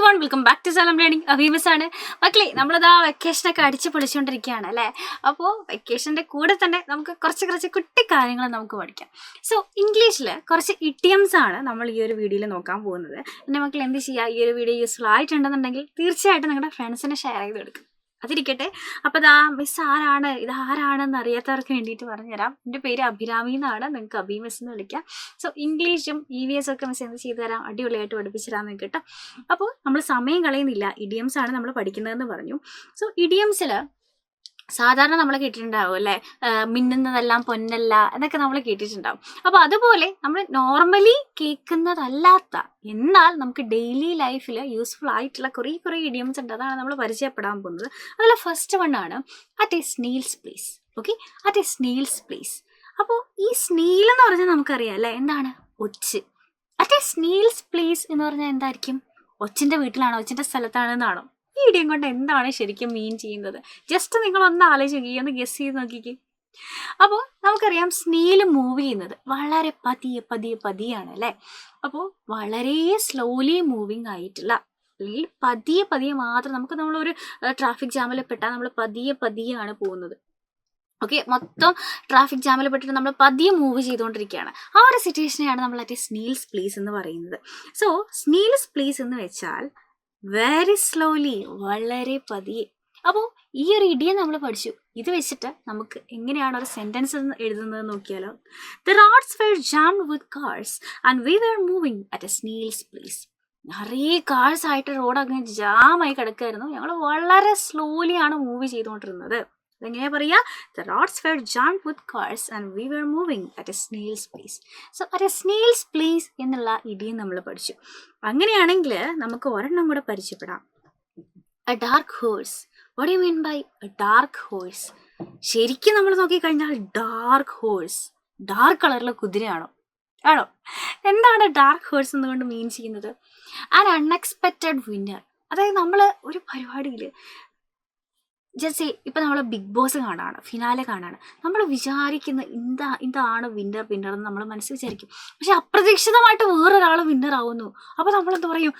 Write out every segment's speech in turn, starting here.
everyone, welcome back to Salam Learning. അഭിമിസാണ് മക്കളെ. നമ്മളിതാ വെക്കേഷനൊക്കെ അടിച്ച് പൊളിച്ചുകൊണ്ടിരിക്കുകയാണ് അല്ലേ. അപ്പോൾ വെക്കേഷൻ്റെ കൂടെ തന്നെ നമുക്ക് കുറച്ച് കുട്ടി കാര്യങ്ങൾ നമുക്ക് പഠിക്കാം. സോ ഇംഗ്ലീഷിൽ കുറച്ച് ഇഡിയംസ് ആണ് നമ്മൾ ഈ ഒരു വീഡിയോയിൽ നോക്കാൻ പോകുന്നത്. എൻ്റെ മക്കൾ എന്ത് ചെയ്യുക, ഈ ഒരു വീഡിയോ യൂസ്ഫുൾ ആയിട്ടുണ്ടെന്നുണ്ടെങ്കിൽ തീർച്ചയായിട്ടും നിങ്ങളുടെ ഫ്രണ്ട്സിനെ ഷെയർ ചെയ്ത് കൊടുക്കും. അതിരിക്കട്ടെ. അപ്പോൾ ഇതാ മിസ് ആരാണ്, ഇതാരാണെന്ന് അറിയാത്തവർക്ക് വേണ്ടിയിട്ട് പറഞ്ഞുതരാം. എൻ്റെ പേര് അഭിരാമി എന്നാണ്, നിങ്ങൾക്ക് അഭി മിസ് എന്ന് വിളിക്കാം. സോ ഇംഗ്ലീഷും EVS ഒക്കെ മിസ് എന്ത് ചെയ്തു തരാം, അടിപൊളിയായിട്ട് പഠിപ്പിച്ചു തരാമെന്ന് കേട്ടോ. അപ്പോൾ നമ്മൾ സമയം കളയുന്നില്ല, ഇഡിയംസ് ആണ് നമ്മൾ പഠിക്കുന്നതെന്ന് പറഞ്ഞു. സോ ഇഡിയംസിൽ സാധാരണ നമ്മൾ കേട്ടിട്ടുണ്ടാവും അല്ലേ, മിന്നുന്നതെല്ലാം പൊന്നല്ല എന്നൊക്കെ നമ്മൾ കേട്ടിട്ടുണ്ടാവും. അപ്പോൾ അതുപോലെ നമ്മൾ നോർമലി കേൾക്കുന്നതല്ലാത്ത എന്നാൽ നമുക്ക് ഡെയിലി ലൈഫിൽ യൂസ്ഫുൾ ആയിട്ടുള്ള കുറേ ഇഡിയംസ് ഉണ്ട്. അതാണ് നമ്മൾ പരിചയപ്പെടാൻ പോകുന്നത്. അതിൽ ഫസ്റ്റ് വൺ ആണ് at a snail's place. Okay, at a snail's place. അപ്പോൾ ഈ സ്നീൽ എന്ന് പറഞ്ഞാൽ നമുക്കറിയാം അല്ലേ, എന്താണ് ഒച്ച്. അറ്റ് എ സ്നീൽസ് പ്ലേസ് എന്ന് പറഞ്ഞാൽ എന്തായിരിക്കും? ഒച്ചിൻ്റെ വീട്ടിലാണോ, ഒച്ചിൻ്റെ സ്ഥലത്താണെന്നാണോ? ഈ ഇഡിയം കൊണ്ട് എന്താണ് ശരിക്കും മീൻ ചെയ്യുന്നത്? ജസ്റ്റ് നിങ്ങളൊന്ന് ആലോചിച്ച് ഒന്ന് ഗസ് ചെയ്ത് നോക്കിക്കേ. അപ്പോൾ നമുക്കറിയാം സ്നീല് മൂവ് ചെയ്യുന്നത് വളരെ പതിയാണ് അല്ലേ. അപ്പോൾ വളരെ സ്ലോലി മൂവിങ് ആയിട്ടുള്ള, അല്ലെങ്കിൽ പതിയെ മാത്രം, നമുക്ക് നമ്മളൊരു ട്രാഫിക് ജാമിൽ പെട്ടാൽ നമ്മൾ പതിയെയാണ് പോകുന്നത്. ഓക്കെ, മൊത്തം ട്രാഫിക് ജാമിൽ പെട്ടിട്ട് നമ്മൾ പതിയെ മൂവ് ചെയ്തുകൊണ്ടിരിക്കുകയാണ്. ആ ഒരു സിറ്റുവേഷനെയാണ് നമ്മൾ അറ്റ് സ്നീൽസ് പ്ലേസ് എന്ന് പറയുന്നത്. സോ സ്നീൽസ് പ്ലേസ് എന്ന് വെച്ചാൽ വെരി സ്ലോലി, വളരെ പതിയെ. അപ്പോൾ ഈ ഒരു ഇഡിയം നമ്മൾ പഠിച്ചു. ഇത് വെച്ചിട്ട് നമുക്ക് എങ്ങനെയാണ് ഒരു സെൻറ്റൻസ് എഴുതുന്നത് നോക്കിയാലോ. The roads were jammed with cars and we were moving at a snail's place. നിറയെ കാർസ് ആയിട്ട് റോഡ് അങ്ങനെ ജാമായി കിടക്കായിരുന്നു, ഞങ്ങൾ വളരെ സ്ലോലിയാണ് മൂവ് ചെയ്തുകൊണ്ടിരുന്നത്. അതെങ്ങനെയാ പറയുക? The roads were jammed with cars and we were moving at a snail's place. So at a snail's place എന്നുള്ള ഇഡിയം നമ്മൾ പഠിച്ചു. അങ്ങനെയാണെങ്കിൽ നമുക്ക് ഒരെണ്ണം കൂടെ പരിചയപ്പെടാം. A dark horse. What you mean by a dark horse? ശരിക്കും നമ്മൾ നോക്കിക്കഴിഞ്ഞാൽ ഡാർക്ക് ഹോഴ്സ് ഡാർക്ക് കളറിലെ കുതിരയാണോ? ആണോ? എന്താണ് ഡാർക്ക് ഹോഴ്സ് എന്നുകൊണ്ട് മീൻ ചെയ്യുന്നത്? An unexpected winner. അതായത് നമ്മൾ ഒരു പരിപാടിയിൽ ജസ്റ്റ് ഇപ്പം നമ്മൾ ബിഗ് ബോസ് കാണാണ്, ഫിനാലെ കാണാണ്, നമ്മൾ വിചാരിക്കുന്ന ഇതാണ് വിന്നർ എന്ന് നമ്മൾ മനസ്സിൽ വിചാരിക്കും. പക്ഷെ അപ്രതീക്ഷിതമായിട്ട് വേറൊരാൾ വിന്നർ ആവുന്നു. അപ്പോൾ നമ്മളെന്ത് പറയും?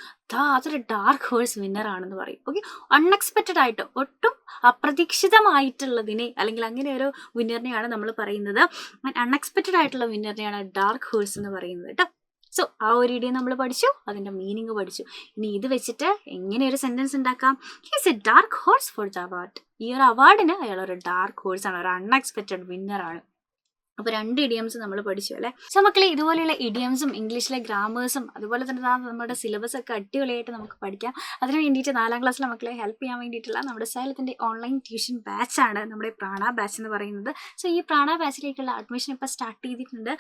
അതൊരു ഡാർക്ക് ഹോഴ്സ് വിന്നർ ആണെന്ന് പറയും. ഓക്കെ, അൺഎക്സ്പെക്റ്റഡ് ആയിട്ട്, ഒട്ടും അപ്രതീക്ഷിതമായിട്ടുള്ളതിനെ, അല്ലെങ്കിൽ അങ്ങനെ ഒരു വിന്നറിനെയാണ് നമ്മൾ പറയുന്നത്. അൺഎക്സ്പെക്റ്റഡ് ആയിട്ടുള്ള വിന്നറിനെയാണ് ഡാർക്ക് ഹോഴ്സ് എന്ന് പറയുന്നത് കേട്ടോ. സോ ആ ഒരു ഇഡിയം നമ്മൾ പഠിച്ചു, അതിൻ്റെ മീനിങ് പഠിച്ചു. ഇനി ഇത് വെച്ചിട്ട് എങ്ങനെ ഒരു സെൻറ്റൻസ് ഉണ്ടാക്കാം? He's A dark horse for the award. ഈ ഒരു അവാർഡിന് അയാൾ ഒരു ഡാർക്ക് ഹോഴ്സാണ്, ഒരു അൺഎക്സ്പെക്റ്റഡ് വിന്നറാണ്. അപ്പോൾ 2 ഇഡിയംസ് നമ്മൾ പഠിച്ചു അല്ലേ. സോ മക്കളെ, ഇതുപോലെയുള്ള ഇഡിയംസും ഇംഗ്ലീഷിലെ ഗ്രാമേഴ്സും അതുപോലെ തന്നെ നമ്മുടെ സിലബസ് ഒക്കെ അടിപൊളിയായിട്ട് നമുക്ക് പഠിക്കാം. അതിന് വേണ്ടിയിട്ട് 4ാം ക്ലാസ്സിലെ മക്കളെ ഹെൽപ്പ് ചെയ്യാൻ വേണ്ടിയിട്ടുള്ള നമ്മുടെ സൈലത്തിൻ്റെ ഓൺലൈൻ ട്യൂഷൻ ബാച്ചാണ് നമ്മുടെ പ്രാണ ബാച്ച് എന്ന് പറയുന്നത്. സോ ഈ പ്രാണ ബാച്ചിലേക്കുള്ള അഡ്മിഷൻ ഇപ്പോൾ സ്റ്റാർട്ട് ചെയ്തിട്ടുണ്ട്.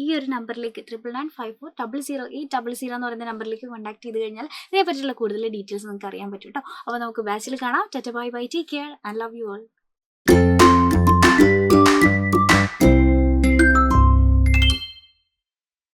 ഈ ഒരു നമ്പറിലേക്ക് 9954008000 എന്ന് പറയുന്ന നമ്പറിലേക്ക് കോൺടാക്ട് ചെയ്ത് കഴിഞ്ഞാൽ ഇതിനെപ്പറ്റിയുള്ള കൂടുതൽ ഡീറ്റെയിൽസ് നിങ്ങൾക്ക് അറിയാൻ പറ്റും കേട്ടോ. അപ്പോൾ നമുക്ക് ബാച്ചിൽ കാണാം. Bye, take care and love you all.